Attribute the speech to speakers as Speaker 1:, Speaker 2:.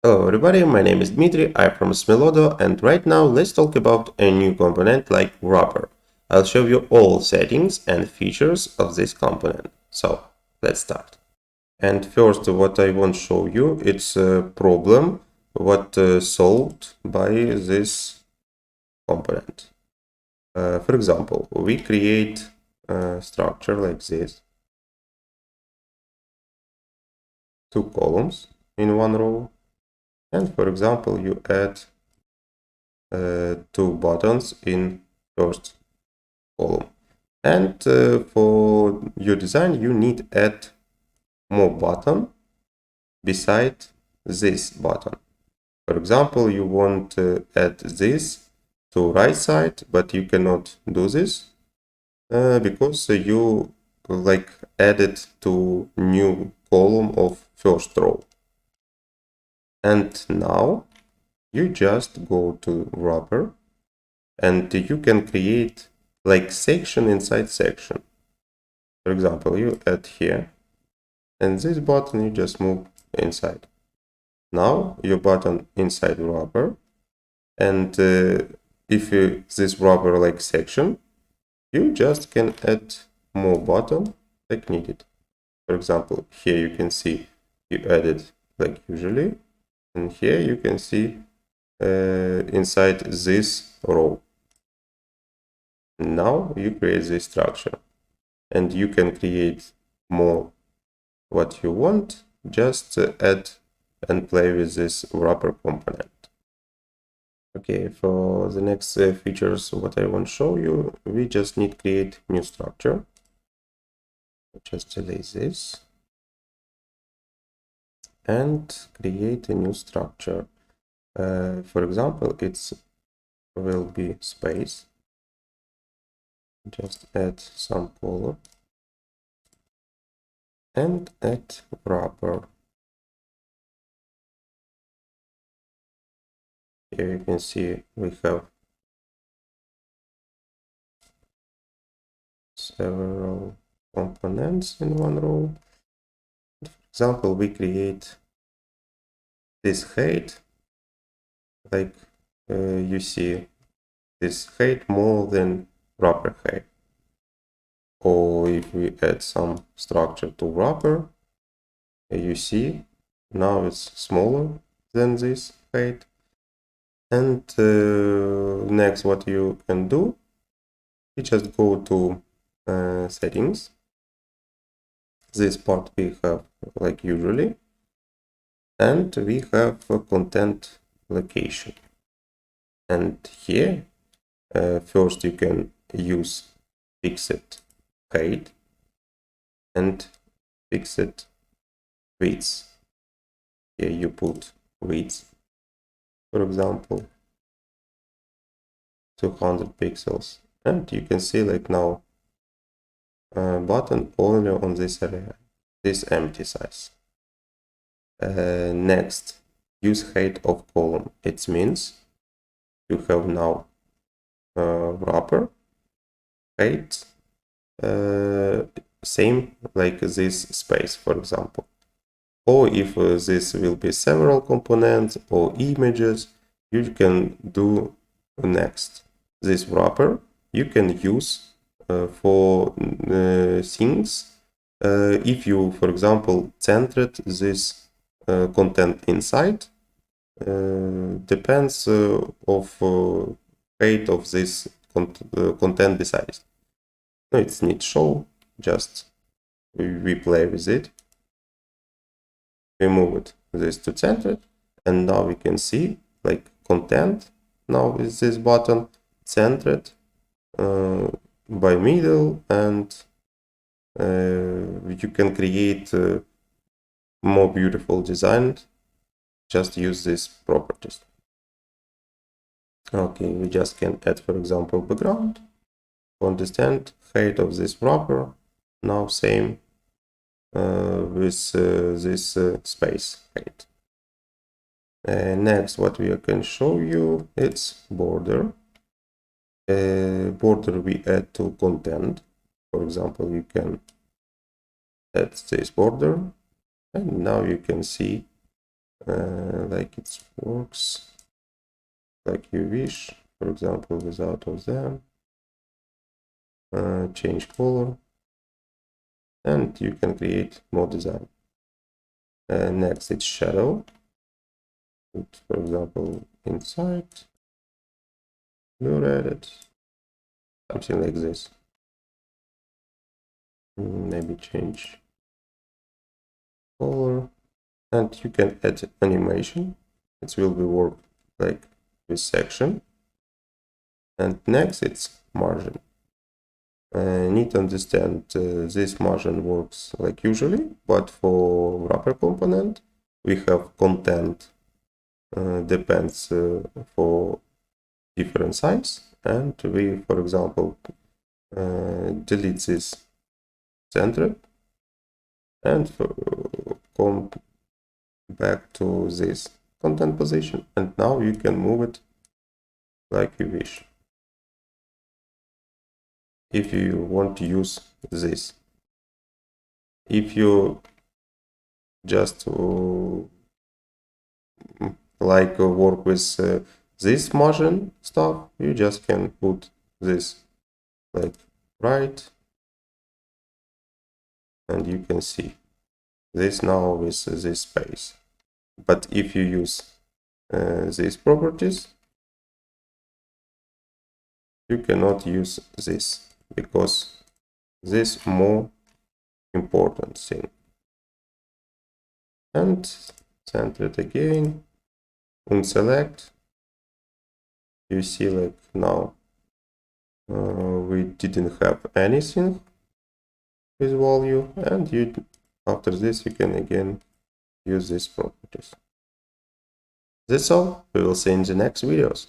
Speaker 1: Hello everybody, my name is Dmitry, I'm from Smilodo, and right now let's talk about a new component like wrapper. I'll show you all settings and features of this component. So let's start. And first what I want to show you, it's a problem what solved by this component. For example, we create a structure like this. 2 columns in one row. And for example, you add 2 buttons in first column. And for your design, you need add more button beside this button. For example, you want to add this to right side, but you cannot do this because you like added to new column of first row. And now you just go to wrapper and you can create like section inside section. For example, you add here and this button you just move inside. Now your button inside wrapper, and if this wrapper like section, you just can add more button like needed. For example, here you can see you added like usually, and here you can see inside this row. Now you create this structure, and you can create more what you want. Just add and play with this wrapper component. Okay, for the next features what I want to show you, we just need to create new structure. Just delete this and create a new structure. For example, it's will be space. Just add some color and add wrapper. Here you can see we have several components in one row. For example, we create this height, like you see this height more than wrapper height. Or if we add some structure to wrapper, you see now it's smaller than this height. And next what you can do, you just go to settings. This part we have like usually, and we have a content location. And here first you can use fixed height and fixed width. Here you put width, for example 200 pixels, and you can see like now button only on this area, this empty size. Next, use height of column. It means you have now wrapper height same like this space, for example. Or if this will be several components or images, you can do next. This wrapper you can use for things if you, for example, centered this content inside. Depends of height of this content beside. No, it's need show. Just we play with it. We move it this to centered, and now we can see like content now with this button centered by middle, and you can create more beautiful design. Just use these properties. Okay, we just can add, for example, background to understand height of this wrapper. Now same with this space height. Next, what we can show you, it's border. Border we add to content. For example, you can add this border, and now you can see like it works like you wish. For example, without of them, change color, and you can create more design. Next, it's shadow. Put, for example, inside, blue edit, something like this. Maybe change color, and you can add animation. It will be work like this section. And next, it's margin. Need to understand this margin works like usually, but for wrapper component, we have content depends for different size, and we, for example, delete this center and come back to this content position, and now you can move it like you wish. If you want to use this, if you just like work with this margin stuff, you just can put this like right, and you can see this now with this space. But if you use these properties, you cannot use this because this more important thing. And center it again, unselect. You see, like now we didn't have anything with value, and you after this you can again use these properties. That's all. We will see in the next videos.